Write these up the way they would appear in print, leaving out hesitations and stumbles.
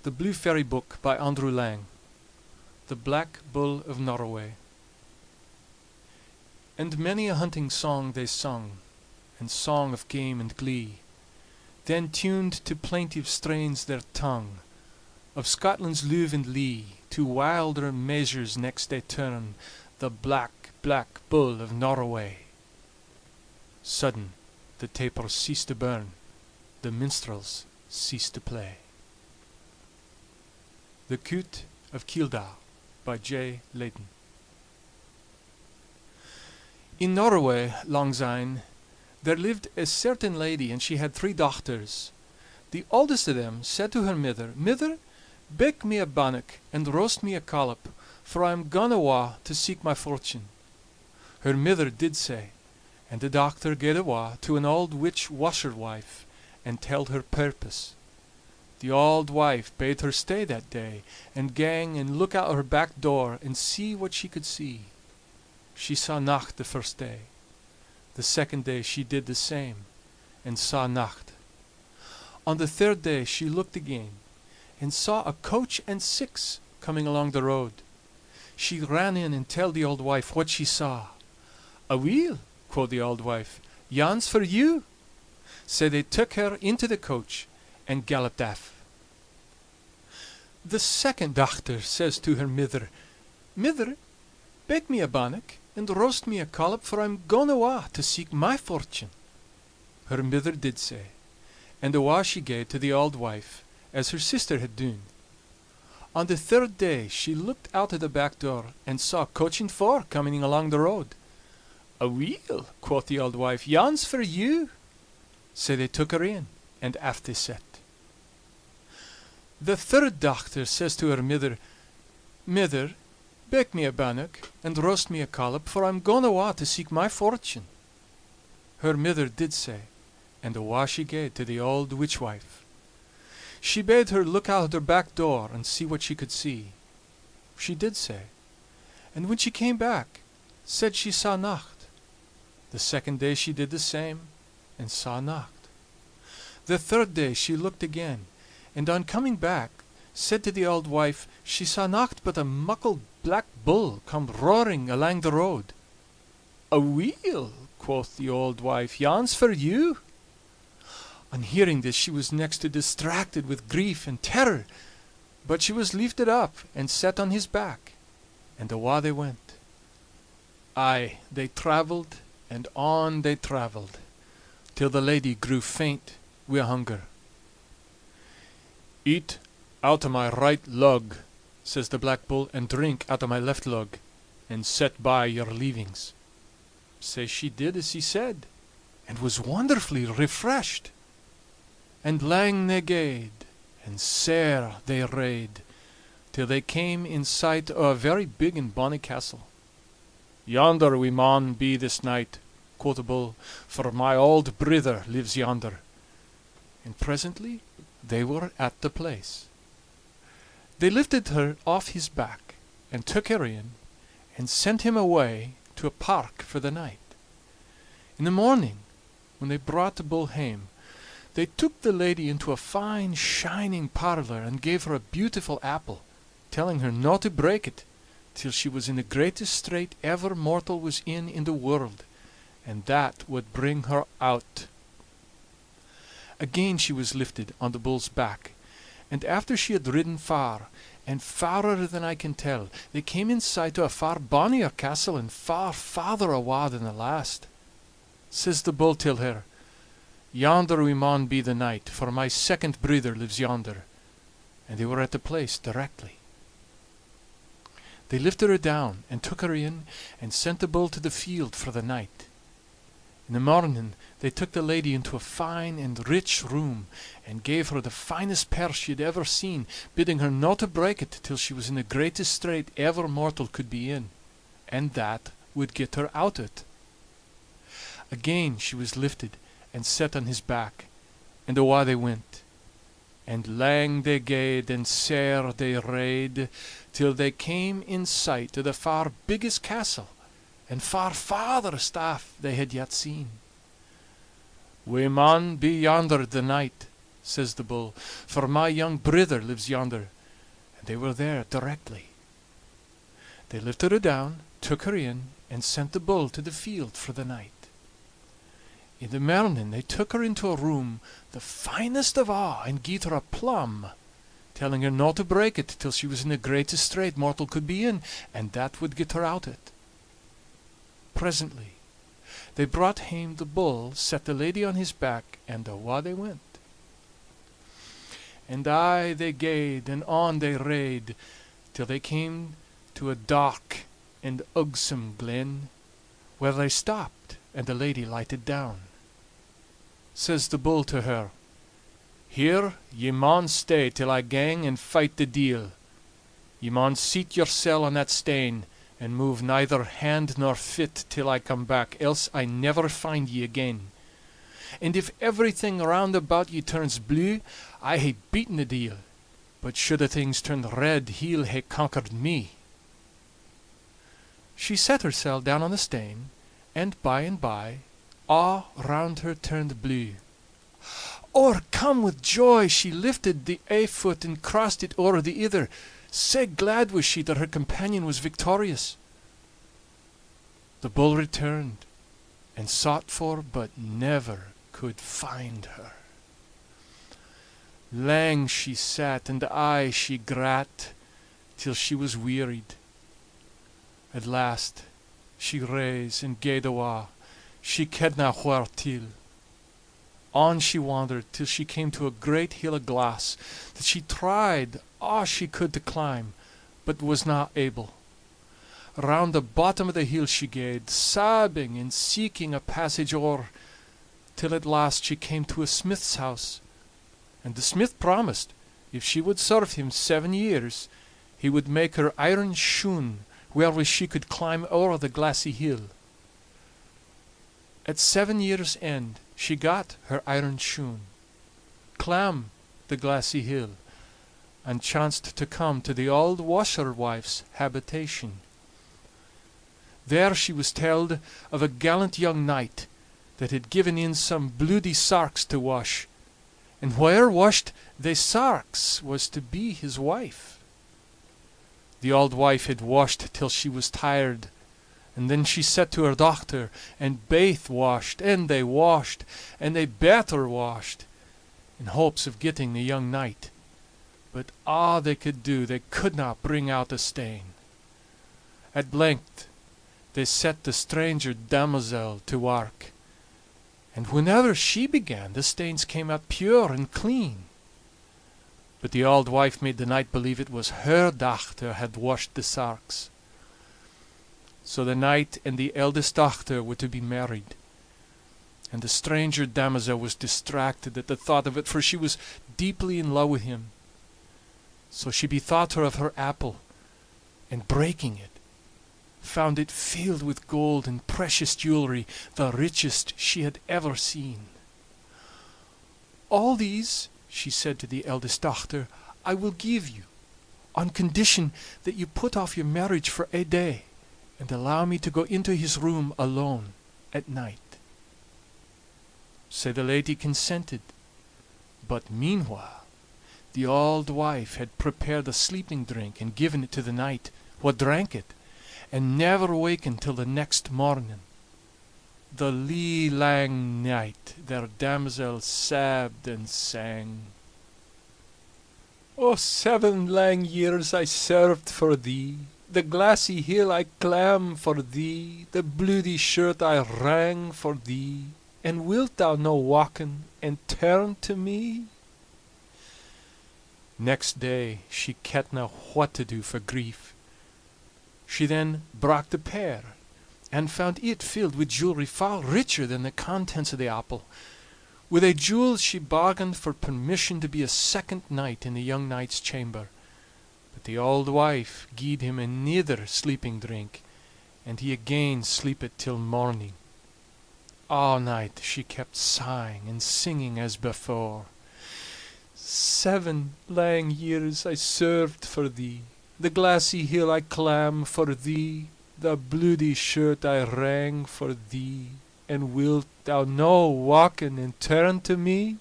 The Blue Fairy Book by Andrew Lang. The Black Bull of Norroway. And many a hunting song they sung, and song of game and glee, then tuned to plaintive strains their tongue, of Scotland's luve and lee, to wilder measures next they turn, the black, black Bull of Norroway. Sudden the tapers ceased to burn, the minstrels ceased to play. The Coot of Kildare by J. Leighton. In Norroway, lang syne, there lived a certain lady, and she had 3 daughters. The oldest of them said to her mither, "Mither, bake me a bannock, and roast me a collop, for I am gone awa to seek my fortune." Her mither did say, and the doctor gaed awa to an auld witch washerwife, and telled her purpose. The auld wife bade her stay that day, and gang and look out her back door, and see what she could see. She saw nocht the first day. The second day she did the same, and saw nocht. On the third day she looked again, and saw a coach and 6 coming along the road. She ran in and telled the auld wife what she saw. "Aweel," quo' the auld wife, "yon's for you." So they took her into the coach and galloped aff. The second dochter says to her mither, "Mither, bake me a bannock, and roast me a collop, for I'm gone awa to seek my fortune." Her mither did say, and awa she gaed to the auld wife, as her sister had done. On the third day she looked out of the back door, and saw coach and 4 coming along the road. "Aweel," quoth the auld wife, "yon's for you." So they took her in, and aff they set. The third dochter says to her mither, "Mither, bake me a bannock, and roast me a collop, for I'm gone awa to seek my fortune." Her mither did say, and awa she gaed to the auld witchwife. She bade her look out her back door, and see what she could see. She did say, and when she came back, said she saw nocht. The second day she did the same, and saw nocht. The third day she looked again, and on coming back said to the auld wife she saw nocht but a muckle black bull come roaring alang the road. "Aweel," quoth the auld wife, "yon's for you." On hearing this she was next to distracted with grief and terror, but she was lifted up and set on his back, and awa they went. Aye, they travelled, and on they travelled, till the lady grew faint wi' hunger. "Eat out o' my right lug," says the Black Bull, "and drink out o' my left lug, and set by your leavings." Sae she did as he said, and was wonderfully refreshed. And lang they gaed, and sair they rade, till they came in sight o' a very big and bonny castle. "Yonder we maun be this night," quo' the bull, "for my auld brither lives yonder." And presently they were at the place. They lifted her off his back, and took her in, and sent him away to a park for the night. In the morning, when they brought the bull hame, they took the lady into a fine shining parlour, and gave her a beautiful apple, telling her no to break it till she was in the greatest strait ever mortal was in the world, and that would bring her out. Again she was lifted on the bull's back, and after she had ridden far, and farer than I can tell, they came in sight o' a far bonnier castle, and far farther awa than the last. Says the bull till her, "Yonder we maun be the night, for my second brither lives yonder." And they were at the place directly. They lifted her down, and took her in, and sent the bull to the field for the night. In the morning they took the lady into a fine and rich room, and gave her the finest purse she had ever seen, bidding her no to break it till she was in the greatest strait ever mortal could be in, and that would get her out o't. Again she was lifted and set on his back, and awa they went. And lang they gaed, and sair they rade, till they came in sight o' the far biggest castle, and far farthest aff they had yet seen. "We maun be yonder the night," says the Bull, "for my young brither lives yonder." And they were there directly. They lifted her down, took her in, and sent the Bull to the field for the night. In the morning they took her into a room, the finest of a', and gied her a plum, telling her no to break it till she was in the greatest strait mortal could be in, and that would get her out it. Presently they brought hame the Bull, set the lady on his back, and awa they went. And aye they gaed, and on they rade, till they came to a dark and ugsome glen, where they stopped, and the lady lighted down. Says the Bull to her, "Here ye maun stay till I gang and fight the deil. Ye maun seat yoursel on that stane, and move neither hand nor foot till I come back, else I never find ye again. And if everything round about ye turns blue, I hae beaten the deil, but should a things turn red, he'll hae conquered me." She set hersel down on the stane, and by, a' round her turned blue. O'ercome with joy, she lifted the ae foot and crossed it o'er the ither. Sae glad was she that her companion was victorious. The Bull returned, and sought for, but never could find her. Lang she sat, and aye she grat, till she was wearied. At last she rase and gaed awa, she kedna where till. On she wandered till she came to a great hill of glass, that she tried a' she could to climb, but was not able. Round the bottom of the hill she gaed, sobbing and seeking a passage o'er, till at last she came to a smith's house, and the smith promised, if she would serve him 7 years, he would make her iron shoon wherewith she could climb o'er the glassy hill. At 7 years' end she got her iron shoon, clamb the glassy hill, and chanced to come to the auld washerwife's habitation. There she was telled of a gallant young knight that had given in some bloody sarks to wash, and where washed they sarks was to be his wife. The auld wife had washed till she was tired, and then she set to her dochter, and baith washed, and they better washed, in hopes of getting the young knight. But a' they could do, they could not bring out a stain. At length they set the stranger damosel to work, and whenever she began, the stains came out pure and clean. But the auld wife made the knight believe it was her dochter had washed the sarks. So the knight and the eldest dochter were to be married, and the stranger damosel was distracted at the thought of it, for she was deeply in love with him. So she bethought her of her apple, and breaking it, found it filled with gold and precious jewelry, the richest she had ever seen. "All these," she said to the eldest dochter, "I will give you, on condition that you put off your marriage for a day, and allow me to go into his room alone at night." So the lady consented, but meanwhile the auld wife had prepared a sleeping drink and given it to the knight, wha drank it, and never wakened till the next morning. The lee lang night their damosel sobbed and sang: "O 7 lang years I served for thee, the glassy hill I clamb for thee, the bloody shirt I wrang for thee, and wilt thou no waken and turn to me?" Next day she ketna what to do for grief. She then brak the pear, and found it filled with jewelry far richer than the contents of the apple. With a jewel she bargained for permission to be a second night in the young knight's chamber, but the auld wife gied him anither sleeping drink, and he again sleepit till morning. All night she kept sighing and singing as before: "7 lang years I served for thee, the glassy hill I clamb for thee, the bloody shirt I wrang for thee, and wilt thou no waken and turn to me?"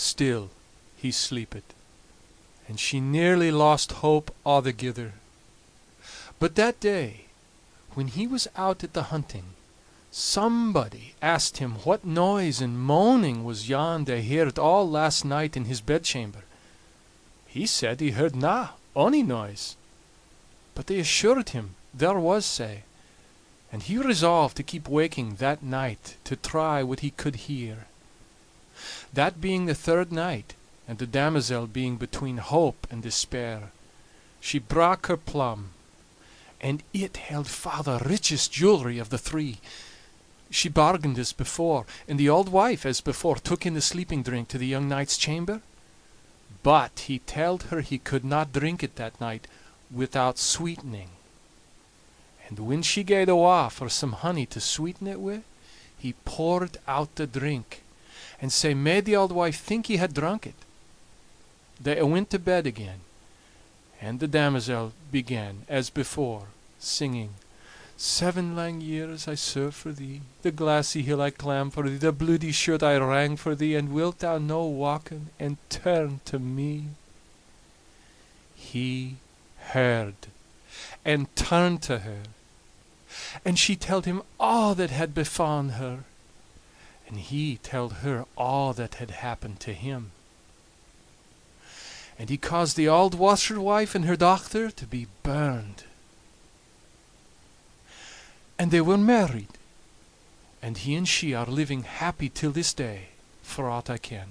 Still he sleeped, and she nearly lost hope altogether. But that day, when he was out at the hunting, somebody asked him what noise and moaning was yon they heard all last night in his bedchamber. He said he heard na ony noise, but they assured him there was sae, and he resolved to keep waking that night to try what he could hear. That being the third night, and the damosel being between hope and despair, she brak her plum, and it held far the richest jewelry of the three. She bargained as before, and the auld wife as before took in the sleeping drink to the young knight's chamber. But he telled her he could not drink it that night without sweetening. And when she gaed awa for some honey to sweeten it wi', he poured out the drink, and sae made the auld wife think he had drunk it. They a went to bed again, and the damosel began, as before, singing: "7 lang years I served for thee, the glassy hill I clamb for thee, the bloody shirt I rang for thee, and wilt thou no walken and turn to me?" He heard, and turned to her, and she telled him all that had befallen her, and he telled her all that had happened to him. And he caused the auld washerwife and her dochter to be burned. And they were married, and he and she are living happy till this day, for aught I ken.